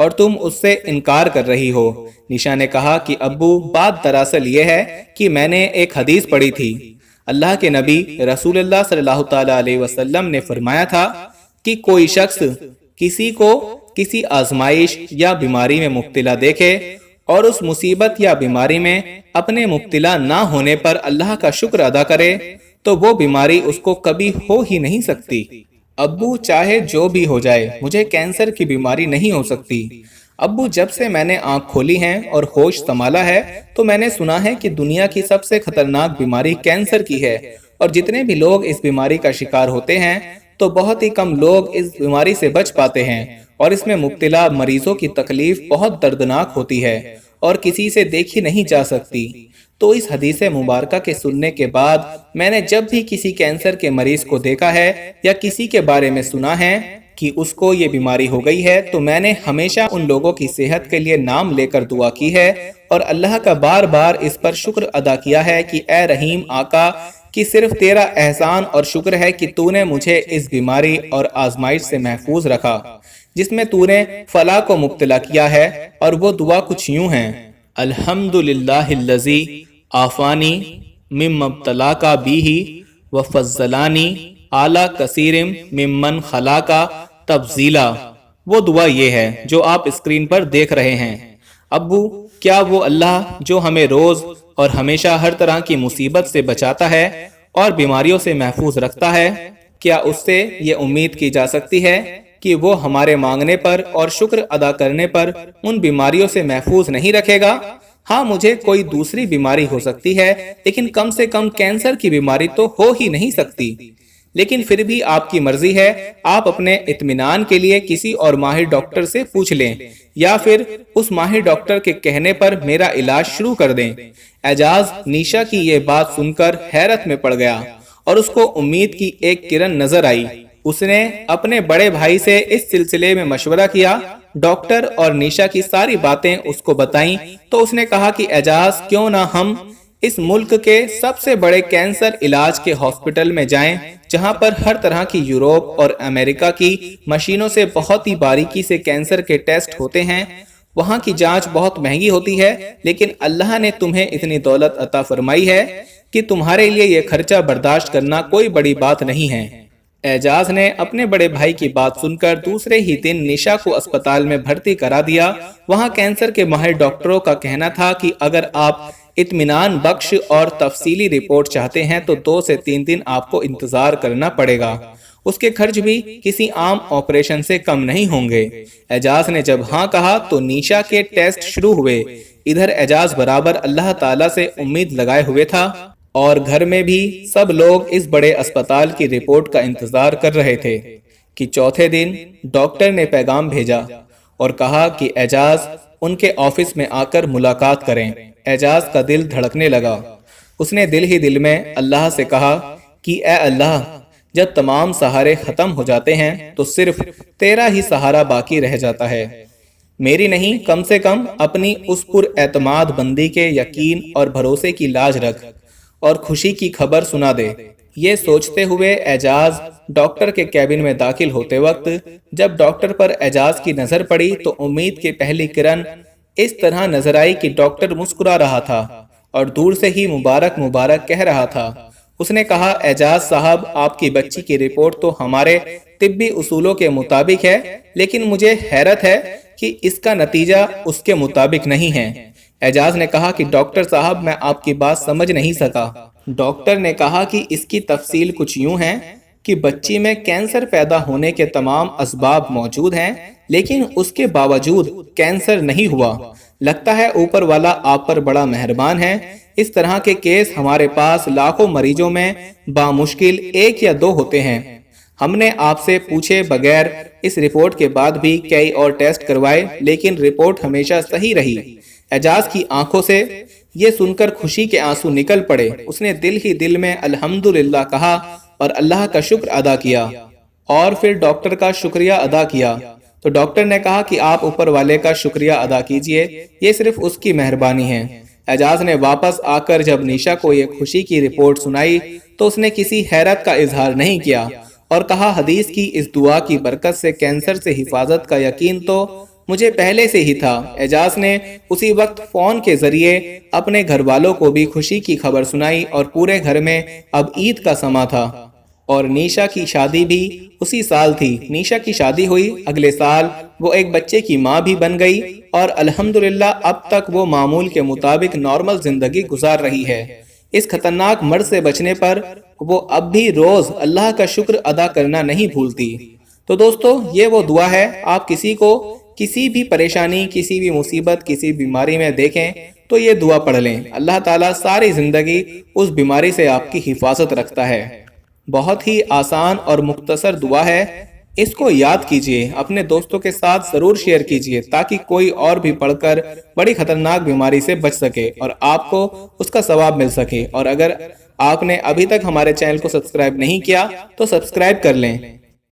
اور تم اس سے انکار کر رہی ہو۔ نیشا نے کہا کہ ابو، بات دراصل یہ ہے کہ میں نے ایک حدیث پڑھی تھی۔ اللہ کے نبی رسول اللہ صلی اللہ تعالی علیہ وسلم نے فرمایا تھا کہ کوئی شخص کسی کو کسی آزمائش یا بیماری میں مبتلا دیکھے اور اس مصیبت یا بیماری میں اپنے مبتلا نہ ہونے پر اللہ کا شکر ادا کرے تو وہ بیماری اس کو کبھی ہو ہی نہیں سکتی۔ ابو، چاہے جو بھی ہو جائے، مجھے کینسر کی بیماری نہیں ہو سکتی۔ ابو، جب سے میں نے آنکھ کھولی ہیں اور ہوش سنبھالا ہے تو میں نے سنا ہے کہ دنیا کی سب سے خطرناک بیماری کینسر کی ہے، اور جتنے بھی لوگ اس بیماری کا شکار ہوتے ہیں تو بہت ہی کم لوگ اس بیماری سے بچ پاتے ہیں، اور اس میں مبتلا مریضوں کی تکلیف بہت دردناک ہوتی ہے اور کسی سے دیکھی نہیں جا سکتی۔ تو اس حدیث مبارکہ کے سننے کے بعد میں نے جب بھی کسی کینسر کے مریض کو دیکھا ہے یا کسی کے بارے میں سنا ہے کہ اس کو یہ بیماری ہو گئی ہے تو میں نے ہمیشہ ان لوگوں کی صحت کے لیے نام لے کر دعا کی ہے اور اللہ کا بار بار اس پر شکر ادا کیا ہے کہ اے رحیم آقا، کہ صرف تیرا احسان اور شکر ہے کہ تو نے مجھے اس بیماری اور آزمائش سے محفوظ رکھا جس میں تو نے فلاں کو مبتلا کیا ہے۔ اور وہ دعا کچھ یوں ہیں: الحمدللہ الذی آفانی مما ابتلاک بیہ وفضلانی اعلی کثیر ممن خلاق تفضیلا۔ وہ دعا یہ ہے جو آپ اسکرین پر دیکھ رہے ہیں۔ ابو، کیا وہ اللہ جو ہمیں روز اور ہمیشہ ہر طرح کی مصیبت سے بچاتا ہے اور بیماریوں سے محفوظ رکھتا ہے، کیا اس سے یہ امید کی جا سکتی ہے کہ وہ ہمارے مانگنے پر اور شکر ادا کرنے پر ان بیماریوں سے محفوظ نہیں رکھے گا؟ ہاں، مجھے کوئی دوسری بیماری ہو سکتی ہے لیکن کم سے کم کینسر کی بیماری تو ہو ہی نہیں سکتی۔ لیکن پھر بھی آپ کی مرضی ہے، آپ اپنے اطمینان کے لیے کسی اور ماہر ڈاکٹر سے پوچھ لیں یا پھر اس ماہر ڈاکٹر کے کہنے پر میرا علاج شروع کر دیں۔ اعجاز نیشا کی یہ بات سن کر حیرت میں پڑ گیا اور اس کو امید کی ایک کرن نظر آئی۔ اس نے اپنے بڑے بھائی سے اس سلسلے میں مشورہ کیا۔ ڈاکٹر اور نیشا کی ساری باتیں اس کو بتائیں تو اس نے کہا کہ اعجاز، کیوں نہ ہم اس ملک کے سب سے بڑے کینسر علاج کے ہاسپٹل میں جائیں جہاں پر ہر طرح کی یورپ اور امریکہ کی مشینوں سے بہت ہی باریکی سے کینسر کے ٹیسٹ ہوتے ہیں۔ وہاں کی جانچ بہت مہنگی ہوتی ہے لیکن اللہ نے تمہیں اتنی دولت عطا فرمائی ہے کہ تمہارے لیے یہ خرچہ برداشت کرنا کوئی بڑی بات نہیں ہے۔ اعجاز نے اپنے بڑے بھائی کی بات سن کر دوسرے ہی دن نیشا کو اسپتال میں بھرتی کرا دیا۔ وہاں کینسر کے ماہر ڈاکٹروں کا کہنا تھا کہ اگر آپ اطمینان بخش اور تفصیلی رپورٹ چاہتے ہیں تو 2 سے 3 دن آپ کو انتظار کرنا پڑے گا۔ اس کے خرچ بھی کسی عام آپریشن سے کم نہیں ہوں گے۔ اعجاز نے جب ہاں کہا تو نیشا کے ٹیسٹ شروع ہوئے۔ ادھر اعجاز برابر اللہ تعالیٰ سے امید لگائے ہوئے تھا اور گھر میں بھی سب لوگ اس بڑے اسپتال کی رپورٹ کا انتظار کر رہے تھے کہ چوتھے دن ڈاکٹر نے پیغام بھیجا اور کہا کہ اعجاز ان کے آفس میں آ کر ملاقات کریں۔ اعجاز کا دل دھڑکنے لگا۔ اس نے دل ہی دل میں اللہ سے کہا کہ اے اللہ، جب تمام سہارے ختم ہو جاتے ہیں تو صرف تیرا ہی سہارا باقی رہ جاتا ہے۔ میری نہیں، کم سے کم اپنی اس پر اعتماد بندی کے یقین اور بھروسے کی لاج رکھ اور خوشی کی خبر سنا دے۔ یہ سوچتے ہوئے اعجاز ڈاکٹر کے کیبن میں داخل ہوتے وقت جب ڈاکٹر پر اعجاز کی نظر پڑی تو امید کی پہلی کرن اس طرح نظر آئی کہ ڈاکٹر مسکرا رہا تھا اور دور سے ہی مبارک مبارک کہہ رہا تھا۔ اس نے کہا، اعجاز صاحب، آپ کی بچی کی رپورٹ تو ہمارے طبی اصولوں کے مطابق ہے لیکن مجھے حیرت ہے کہ اس کا نتیجہ اس کے مطابق نہیں ہے۔ اعجاز نے کہا کہ ڈاکٹر صاحب، میں آپ کی بات سمجھ نہیں سکا۔ ڈاکٹر نے کہا کہ اس کی تفصیل کچھ یوں ہے کہ بچی میں کینسر پیدا ہونے کے تمام اسباب موجود ہیں لیکن اس کے باوجود کینسر نہیں ہوا۔ لگتا ہے اوپر والا آپ پر بڑا مہربان ہے۔ اس طرح کے کیس ہمارے پاس لاکھوں مریضوں میں بامشکل 1 یا 2 ہوتے ہیں۔ ہم نے آپ سے پوچھے بغیر اس رپورٹ کے بعد بھی کئی اور ٹیسٹ کروائے لیکن رپورٹ ہمیشہ صحیح رہی۔ اعجاز کی آنکھوں سے یہ سن کر خوشی کے آنسو نکل پڑے۔ اس نے دل ہی دل میں الحمدللہ کہا اور اللہ کا شکر ادا کیا اور پھر ڈاکٹر کا شکریہ ادا کیا۔ تو ڈاکٹر نے کہا کہ آپ اوپر والے کا شکریہ ادا کیجئے، یہ صرف اس کی مہربانی ہے۔ اعجاز نے واپس آ کر جب نیشا کو یہ خوشی کی رپورٹ سنائی تو اس نے کسی حیرت کا اظہار نہیں کیا اور کہا، حدیث کی اس دعا کی برکت سے کینسر سے حفاظت کا یقین تو مجھے پہلے سے ہی تھا۔ اعجاز نے اسی وقت فون کے ذریعے اپنے گھر والوں کو بھی خوشی کی خبر سنائی اور پورے گھر میں اب عید کا سماں تھا۔ اور نیشا کی شادی بھی اسی سال تھی۔ نیشا کی شادی ہوئی، اگلے سال وہ ایک بچے کی ماں بھی بن گئی اور الحمدللہ اب تک وہ معمول کے مطابق نارمل زندگی گزار رہی ہے۔ اس خطرناک مرض سے بچنے پر وہ اب بھی روز اللہ کا شکر ادا کرنا نہیں بھولتی۔ تو دوستو، یہ وہ دعا ہے، آپ کسی کو کسی بھی پریشانی، کسی بھی مصیبت، کسی بیماری میں دیکھیں تو یہ دعا پڑھ لیں۔ اللہ تعالیٰ ساری زندگی اس بیماری سے آپ کی حفاظت رکھتا ہے۔ بہت ہی آسان اور مختصر دعا ہے، اس کو یاد کیجئے، اپنے دوستوں کے ساتھ ضرور شیئر کیجئے تاکہ کوئی اور بھی پڑھ کر بڑی خطرناک بیماری سے بچ سکے اور آپ کو اس کا ثواب مل سکے۔ اور اگر آپ نے ابھی تک ہمارے چینل کو سبسکرائب نہیں کیا تو سبسکرائب کر لیں۔